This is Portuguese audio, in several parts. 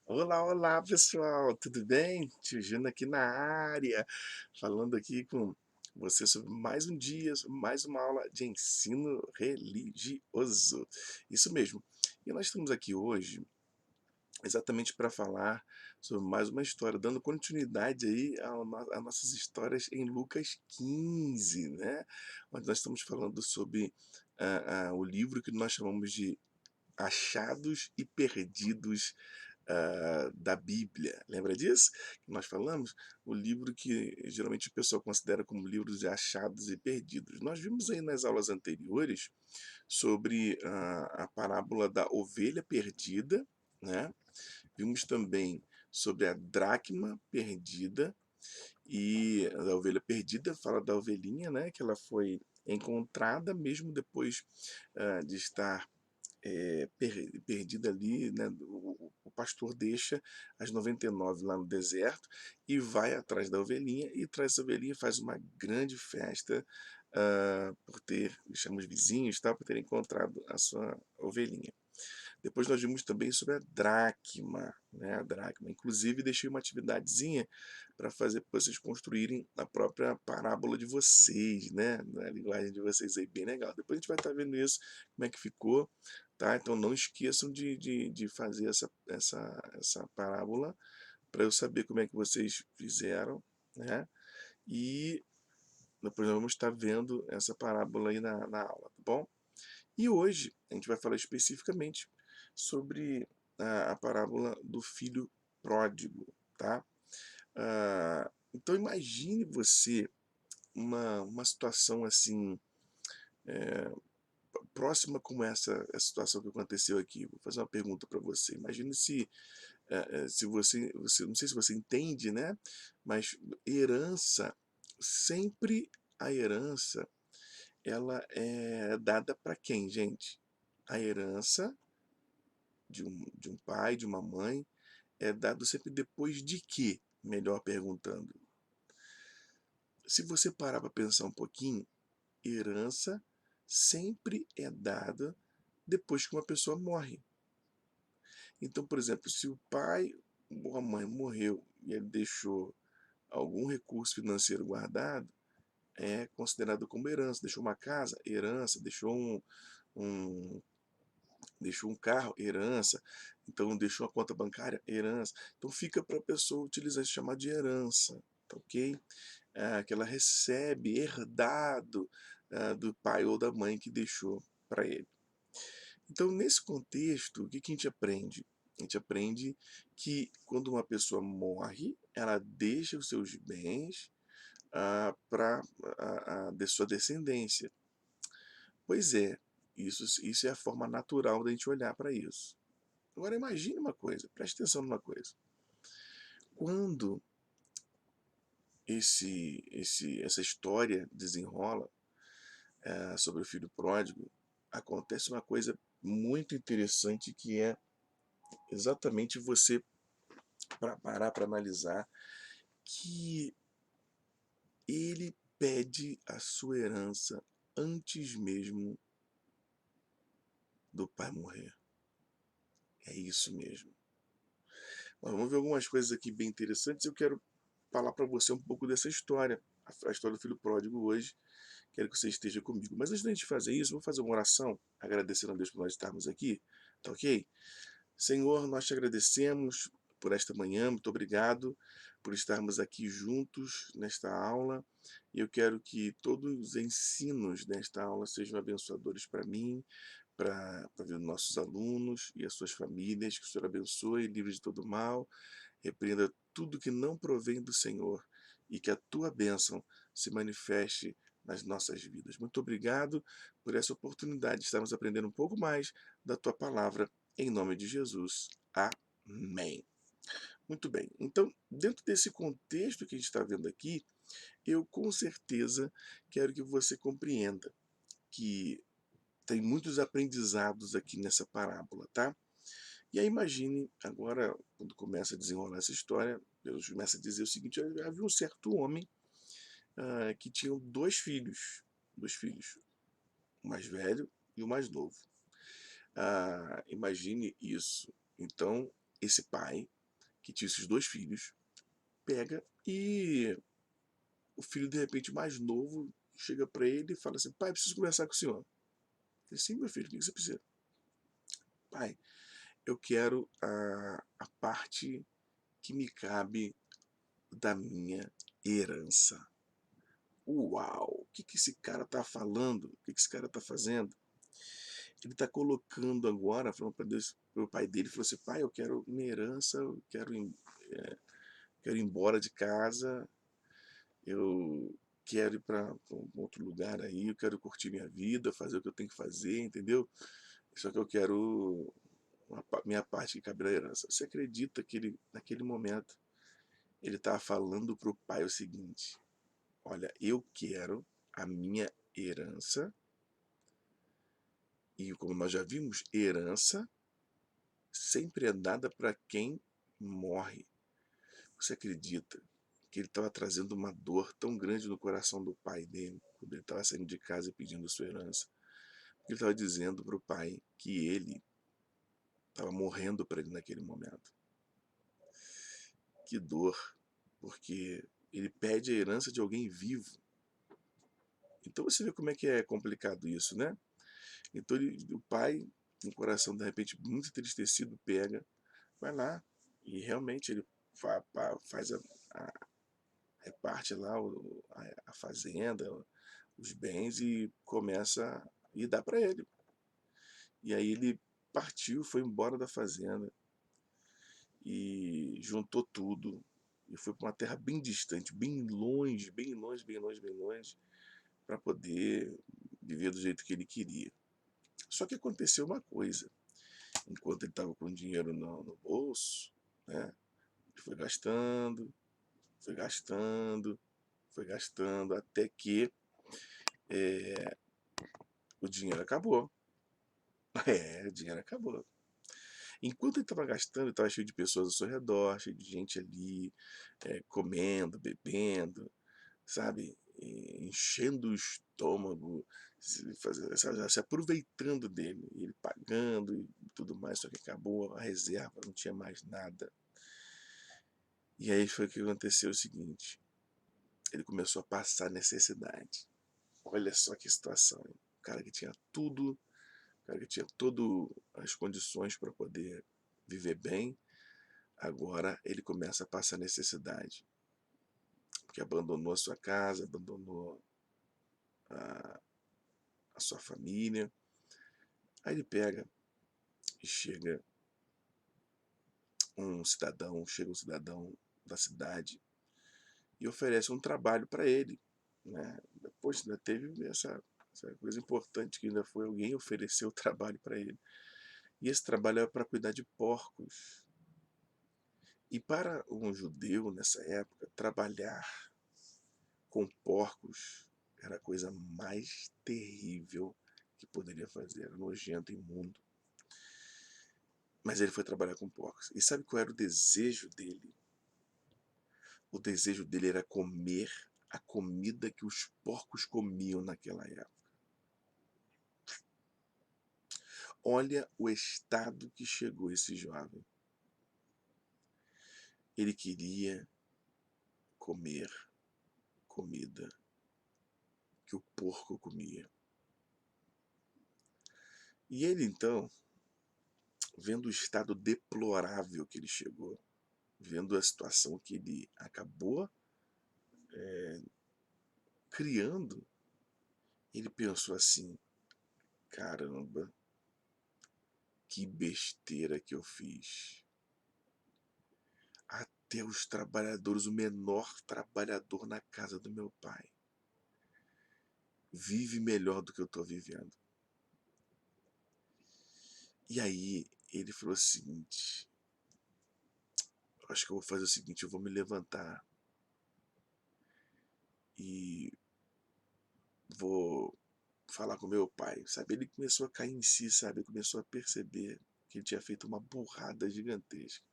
Olá, olá pessoal, tudo bem? Tio Júnior aqui na área, falando aqui com você sobre mais um dia, sobre mais uma aula de ensino religioso. Isso mesmo. E nós estamos aqui hoje exatamente para falar sobre mais uma história, dando continuidade aí a nossas histórias em Lucas 15, né? Onde nós estamos falando sobre o livro que nós chamamos de Achados e Perdidos da Bíblia. Lembra disso? Que nós falamos? O livro que geralmente o pessoal considera como livros de achados e perdidos. Nós vimos aí nas aulas anteriores sobre a parábola da ovelha perdida, né? Vimos também sobre a dracma perdida, e a ovelha perdida fala da ovelhinha, né? Que ela foi encontrada mesmo depois de estar perdida ali, né? O pastor deixa as 99 lá no deserto e vai atrás da ovelhinha e traz essa ovelhinha e faz uma grande festa por ter, chama os vizinhos, tá, por ter encontrado a sua ovelhinha. Depois nós vimos também sobre a dracma, né? A dracma. Inclusive deixei uma atividadezinha para fazer para vocês construírem a própria parábola de vocês, né? Na linguagem de vocês aí, bem legal. Depois a gente vai estar vendo isso, como é que ficou, tá? Então não esqueçam de fazer essa parábola para eu saber como é que vocês fizeram, né? E depois nós vamos estar vendo essa parábola aí na aula, tá bom? E hoje a gente vai falar especificamente sobre a parábola do filho pródigo, tá? Então imagine você uma situação assim, próxima como essa situação que aconteceu aqui. Vou fazer uma pergunta para você. Imagine se você, não sei se você entende, né? Mas herança, sempre a herança, ela é dada para quem, gente? A herança de um pai, de uma mãe, é dado sempre depois de quê? Melhor perguntando. Se você parar para pensar um pouquinho, herança sempre é dada depois que uma pessoa morre. Então, por exemplo, se o pai ou a mãe morreu e ele deixou algum recurso financeiro guardado, é considerado como herança. Deixou uma casa, herança. Um deixou um carro, herança. Então deixou a conta bancária, herança. Então fica para a pessoa utilizar isso, chamar de herança, tá ok? Que ela recebe, herdado do pai ou da mãe que deixou para ele. Então, nesse contexto, o que a gente aprende? A gente aprende que quando uma pessoa morre, ela deixa os seus bens para de sua descendência. Pois é, isso é a forma natural da gente olhar para isso. Agora imagine uma coisa, preste atenção numa coisa. Quando essa história desenrola sobre o filho pródigo, acontece uma coisa muito interessante que é exatamente você para parar para analisar que ele pede a sua herança antes mesmo do pai morrer. É isso mesmo. Nós vamos ver algumas coisas aqui bem interessantes. Eu quero falar para você um pouco dessa história, a história do filho pródigo hoje. Quero que você esteja comigo. Mas antes da gente fazer isso, vou fazer uma oração, agradecendo a Deus por nós estarmos aqui, tá ok? Senhor, nós te agradecemos por esta manhã, muito obrigado por estarmos aqui juntos nesta aula. E eu quero que todos os ensinos desta aula sejam abençoadores para mim, para a vida dos nossos alunos e as suas famílias. Que o Senhor abençoe, livre de todo mal, repreenda tudo que não provém do Senhor e que a tua bênção se manifeste nas nossas vidas. Muito obrigado por essa oportunidade de estarmos aprendendo um pouco mais da tua palavra, em nome de Jesus. Amém. Muito bem. Então, dentro desse contexto que a gente está vendo aqui, eu com certeza quero que você compreenda que tem muitos aprendizados aqui nessa parábola, tá? E aí imagine, agora, quando começa a desenrolar essa história, Deus começa a dizer o seguinte: havia um certo homem que tinha dois filhos, o mais velho e o mais novo. Imagine isso. Então, esse pai, que tinha esses 2 filhos, pega e o filho, de repente, mais novo, chega para ele e fala assim: "Pai, preciso conversar com o senhor". Ele: "Sim, meu filho, o que você precisa?". "Pai, eu quero a parte que me cabe da minha herança". Uau! O que que esse cara tá falando? O que que esse cara tá fazendo? Ele tá colocando agora, falando para Deus, para o pai dele, falou assim: "Pai, eu quero minha herança, eu quero ir embora de casa, eu quero ir para um outro lugar aí, eu quero curtir minha vida, fazer o que eu tenho que fazer, entendeu? Só que eu quero minha parte que cabe da herança". Você acredita que ele, naquele momento, ele estava falando para o pai o seguinte: "Olha, eu quero a minha herança", e como nós já vimos, herança sempre é dada para quem morre. Você acredita que ele estava trazendo uma dor tão grande no coração do pai dele, quando ele estava saindo de casa e pedindo sua herança? Ele estava dizendo para o pai que ele estava morrendo para ele naquele momento. Que dor, porque ele pede a herança de alguém vivo. Então você vê como é que é complicado isso, né? Então o pai, com o coração de repente muito entristecido, pega, vai lá e realmente ele faz reparte lá a fazenda, os bens e começa e dá para ele. E aí ele partiu, foi embora da fazenda e juntou tudo e foi para uma terra bem distante, bem longe, bem longe, bem longe, bem longe, para poder viver do jeito que ele queria. Só que aconteceu uma coisa: enquanto ele estava com dinheiro no bolso, né, ele foi gastando, foi gastando, foi gastando, até que o dinheiro acabou. É, o dinheiro acabou. Enquanto ele estava gastando, estava cheio de pessoas ao seu redor, cheio de gente ali, comendo, bebendo, sabe? Enchendo o estômago, se aproveitando dele, e ele pagando e tudo mais, só que acabou a reserva, não tinha mais nada. E aí foi que aconteceu o seguinte: ele começou a passar necessidade. Olha só que situação, hein? O cara que tinha tudo, o cara que tinha todas as condições para poder viver bem, agora ele começa a passar necessidade, porque abandonou a sua casa, abandonou a, a sua família. Aí ele pega e chega um cidadão da cidade e oferece um trabalho para ele, né? Depois ainda teve essa coisa importante, que ainda foi alguém oferecer o trabalho para ele. E esse trabalho era para cuidar de porcos. E para um judeu nessa época, trabalhar com porcos era a coisa mais terrível que poderia fazer, era nojento, imundo. Mas ele foi trabalhar com porcos. E sabe qual era o desejo dele? O desejo dele era comer a comida que os porcos comiam naquela época. Olha o estado que chegou esse jovem. Ele queria comer comida que o porco comia. E ele então, vendo o estado deplorável que ele chegou, vendo a situação que ele acabou criando, ele pensou assim: caramba, que besteira que eu fiz. Até os trabalhadores, o menor trabalhador na casa do meu pai, vive melhor do que eu estou vivendo. E aí ele falou o seguinte: acho que eu vou fazer o seguinte, eu vou me levantar e vou falar com meu pai, sabe? Ele começou a cair em si, sabe? Ele começou a perceber que ele tinha feito uma burrada gigantesca,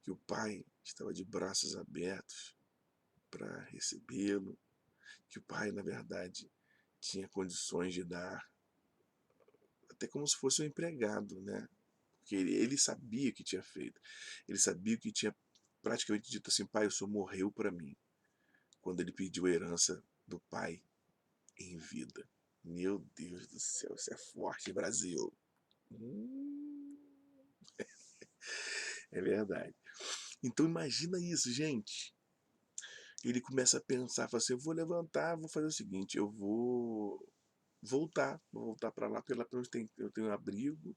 que o pai estava de braços abertos para recebê-lo, que o pai, na verdade, tinha condições de dar, até como se fosse um empregado, né? porque ele sabia o que tinha feito. Ele sabia que tinha praticamente dito assim: "Pai, o senhor morreu para mim", quando ele pediu a herança do pai em vida. Meu Deus do céu, isso é forte, Brasil. Hum, é verdade. Então imagina isso, gente. Ele começa a pensar, fala assim: "Eu vou levantar, vou fazer o seguinte, eu vou voltar para lá, porque lá pelo menos eu tenho abrigo,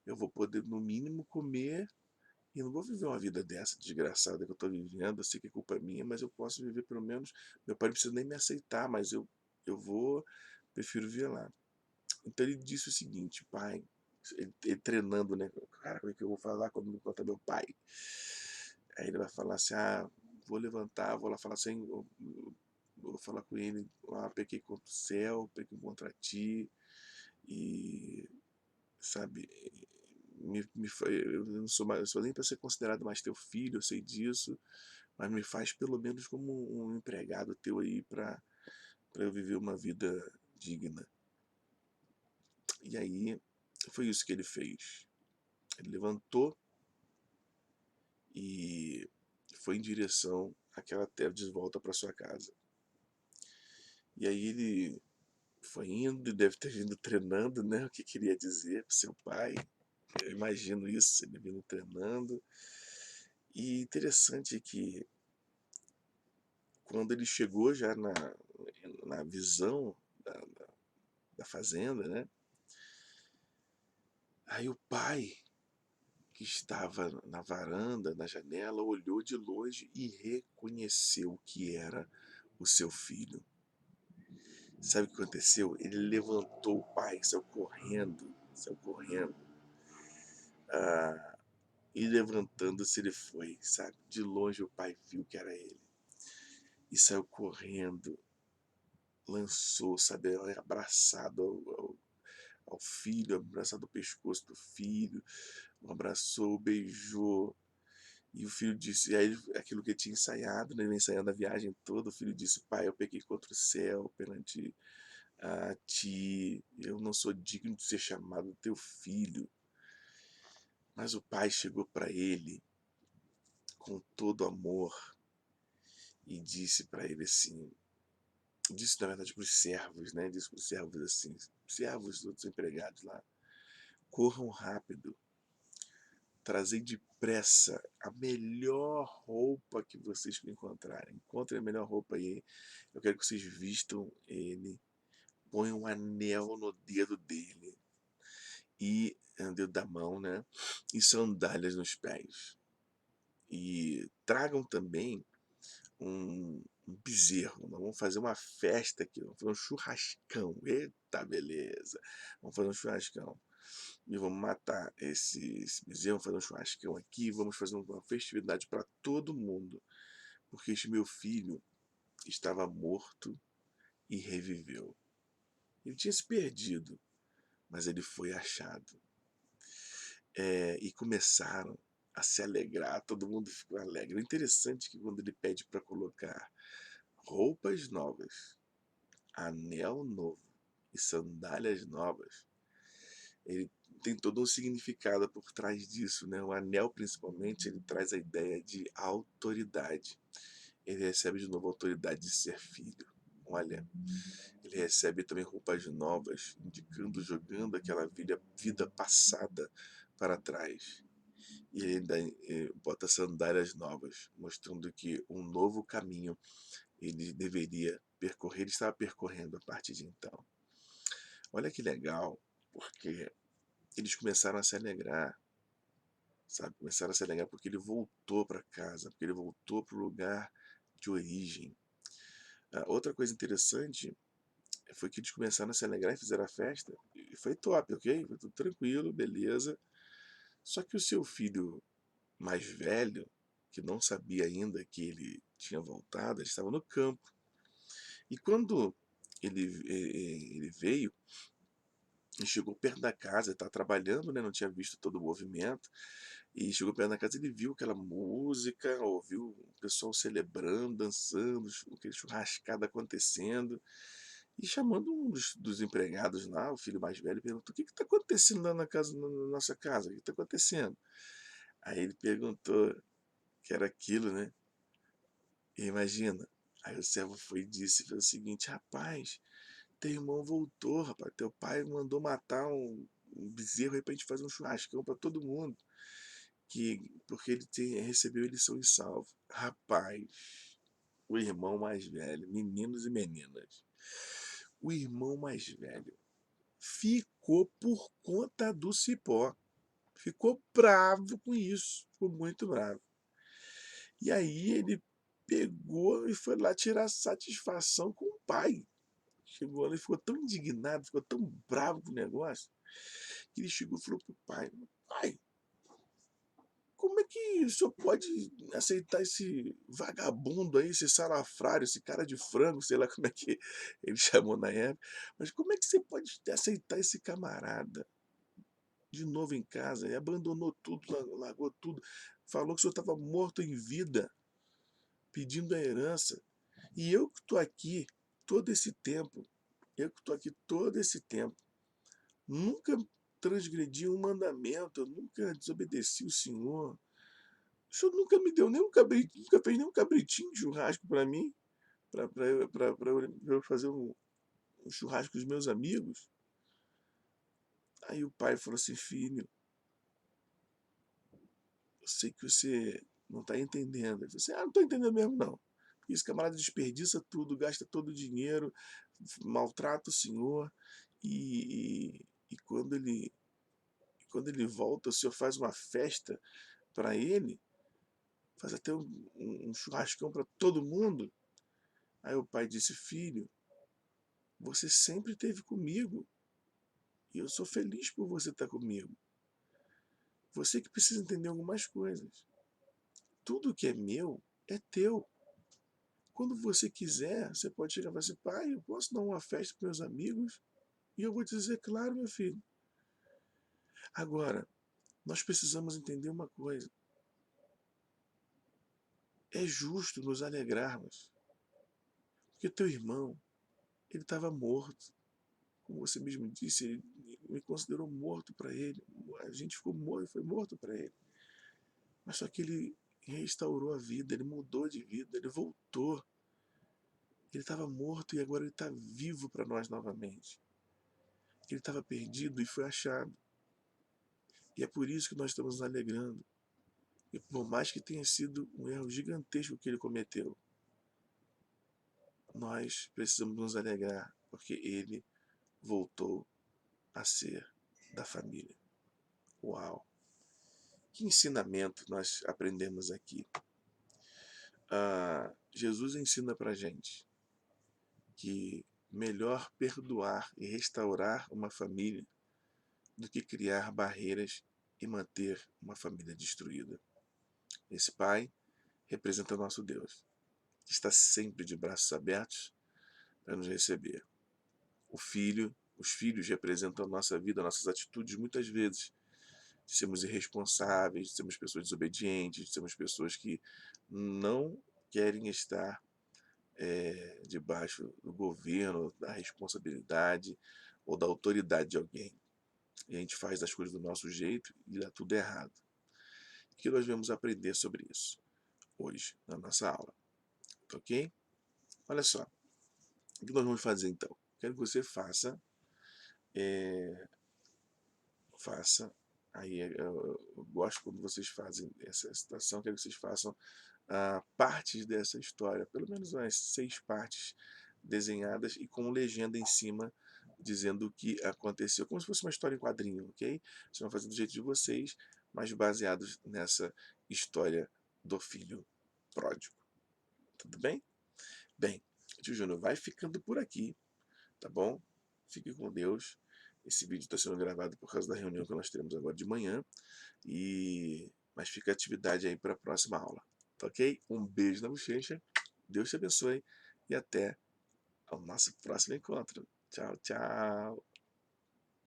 eu vou poder no mínimo comer, e não vou viver uma vida dessa desgraçada que eu estou vivendo, eu sei que a culpa é minha, mas eu posso viver pelo menos, meu pai não precisa nem me aceitar, mas eu vou, prefiro viver lá". Então ele disse o seguinte: "Pai", ele treinando, né, "Cara, como é que eu vou falar quando me encontrar meu pai?". Aí ele vai falar assim: "Ah, vou levantar, vou lá falar assim, vou falar com ele, ah, pequei contra o céu, pequei contra ti, e, sabe, eu não sou mais, eu sou nem para ser considerado mais teu filho, eu sei disso, mas me faz pelo menos como um empregado teu aí para eu viver uma vida digna". E aí foi isso que ele fez. Ele levantou e foi em direção àquela terra, de volta para sua casa. E aí ele foi indo, deve ter vindo treinando, né, o que queria dizer para seu pai. Eu imagino isso, ele vindo treinando. E interessante que quando ele chegou já na visão da fazenda, né, aí o pai, que estava na varanda, na janela, olhou de longe e reconheceu que era o seu filho. Sabe o que aconteceu? Ele levantou o pai, saiu correndo, ah, e levantando-se ele foi, sabe? De longe o pai viu que era ele e saiu correndo, lançou, sabe, abraçado ao filho, abraçado ao pescoço do filho, o abraçou, beijou. E o filho disse, e aí aquilo que ele tinha ensaiado, né, ele ensaiando a viagem toda, o filho disse: "Pai, eu pequei contra o céu perante a ti, eu não sou digno de ser chamado teu filho". Mas o pai chegou para ele com todo amor e disse para ele assim, disse na verdade para os servos, né, disse para os servos assim, servos, outros empregados lá: "Corram rápido, trazei depressa a melhor roupa que vocês encontrarem. Encontrem a melhor roupa aí, eu quero que vocês vistam ele, ponham um anel no dedo dele e dedo da mão, né, e sandálias nos pés. E tragam também um bezerro, nós vamos fazer uma festa aqui, vamos fazer um churrascão. Eita beleza, vamos fazer um churrascão. E vamos matar esse bezerro, vamos fazer um churrascão aqui, vamos fazer uma festividade para todo mundo, porque este meu filho estava morto e reviveu. Ele tinha se perdido, mas ele foi achado". E começaram a se alegrar, todo mundo ficou alegre. O interessante é que quando ele pede para colocar roupas novas, anel novo e sandálias novas, ele tem todo um significado por trás disso, né? O anel, principalmente, ele traz a ideia de autoridade. Ele recebe de novo a autoridade de ser filho. Olha, ele recebe também roupas novas, indicando, jogando aquela vida passada para trás. E ele ainda bota sandálias novas, mostrando que um novo caminho ele deveria percorrer, ele estava percorrendo a partir de então. Olha que legal, porque eles começaram a se alegrar, sabe? Começaram a se alegrar porque ele voltou para casa, porque ele voltou para o lugar de origem. Outra coisa interessante foi que eles começaram a se alegrar e fizeram a festa, e foi top, ok? Foi tudo tranquilo, beleza. Só que o seu filho mais velho, que não sabia ainda que ele tinha voltado, ele estava no campo. E quando ele veio e chegou perto da casa, estava trabalhando, né, não tinha visto todo o movimento, e chegou perto da casa, ele viu aquela música, ouviu o pessoal celebrando, dançando, aquele churrascado acontecendo, E chamando um dos empregados lá, o filho mais velho, perguntou: "O que está acontecendo lá na nossa casa? O que está acontecendo?" Aí ele perguntou que era aquilo, né? E imagina. Aí o servo foi e disse, foi o seguinte: "Rapaz, teu irmão voltou, rapaz. Teu pai mandou matar um bezerro aí pra gente fazer um churrascão pra todo mundo. Porque recebeu lição e salvo." Rapaz, o irmão mais velho, meninos e meninas, o irmão mais velho ficou por conta do cipó. Ficou bravo com isso. Ficou muito bravo. E aí ele pegou e foi lá tirar satisfação com o pai. Chegou lá e ficou tão indignado, ficou tão bravo com o negócio, que ele chegou e falou pro pai: "Pai, como é que o senhor pode aceitar esse vagabundo aí, esse salafrário, esse cara de frango", sei lá como é que ele chamou na época, "mas como é que você pode aceitar esse camarada de novo em casa? E abandonou tudo, largou tudo, falou que o senhor estava morto em vida, pedindo a herança, e eu que estou aqui todo esse tempo, eu que estou aqui todo esse tempo, nunca transgredi um mandamento, eu nunca desobedeci o Senhor. O Senhor nunca me deu nenhum cabritinho, nunca fez nenhum cabritinho de churrasco para mim, para eu fazer um churrasco com os meus amigos." Aí o pai falou assim: "Filho, eu sei que você não está entendendo." Ele falou assim: "Ah, não estou entendendo mesmo não. Esse camarada desperdiça tudo, gasta todo o dinheiro, maltrata o senhor, e quando ele volta, o senhor faz uma festa para ele, faz até um churrascão para todo mundo." Aí o pai disse: "Filho, você sempre esteve comigo, e eu sou feliz por você estar comigo. Você que precisa entender algumas coisas. Tudo que é meu é teu. Quando você quiser, você pode chegar e falar assim: pai, eu posso dar uma festa para meus amigos?" E eu vou te dizer: claro, meu filho. Agora, nós precisamos entender uma coisa: é justo nos alegrarmos, porque teu irmão, ele estava morto. Como você mesmo disse, ele me considerou morto para ele. A gente ficou morto, foi morto para ele. Mas só que ele restaurou a vida, ele mudou de vida, ele voltou. Ele estava morto e agora ele está vivo para nós novamente. Ele estava perdido e foi achado. E é por isso que nós estamos nos alegrando. E por mais que tenha sido um erro gigantesco que ele cometeu, nós precisamos nos alegrar, porque ele voltou a ser da família. Uau! Que ensinamento nós aprendemos aqui. Jesus ensina para gente que melhor perdoar e restaurar uma família do que criar barreiras e manter uma família destruída. Esse pai representa o nosso Deus, que está sempre de braços abertos para nos receber. Os filhos representam a nossa vida, nossas atitudes, muitas vezes, de sermos irresponsáveis, de sermos pessoas desobedientes, de sermos pessoas que não querem estar debaixo do governo, da responsabilidade ou da autoridade de alguém. E a gente faz as coisas do nosso jeito e dá tudo errado. O que nós vamos aprender sobre isso hoje, na nossa aula, ok? Olha só, o que nós vamos fazer então? Quero que você faça, aí eu gosto quando vocês fazem essa situação, quero que vocês façam partes dessa história, pelo menos umas 6 partes desenhadas e com legenda em cima dizendo o que aconteceu, como se fosse uma história em quadrinho, ok? Vocês vão fazer do jeito de vocês, mas baseados nessa história do filho pródigo. Tudo bem? Bem, tio Júnior vai ficando por aqui, tá bom? Fique com Deus. Esse vídeo está sendo gravado por causa da reunião que nós teremos agora de manhã, mas fica a atividade aí para a próxima aula, tá ok? Um beijo na bochecha, Deus te abençoe e até o nosso próximo encontro. Tchau, tchau!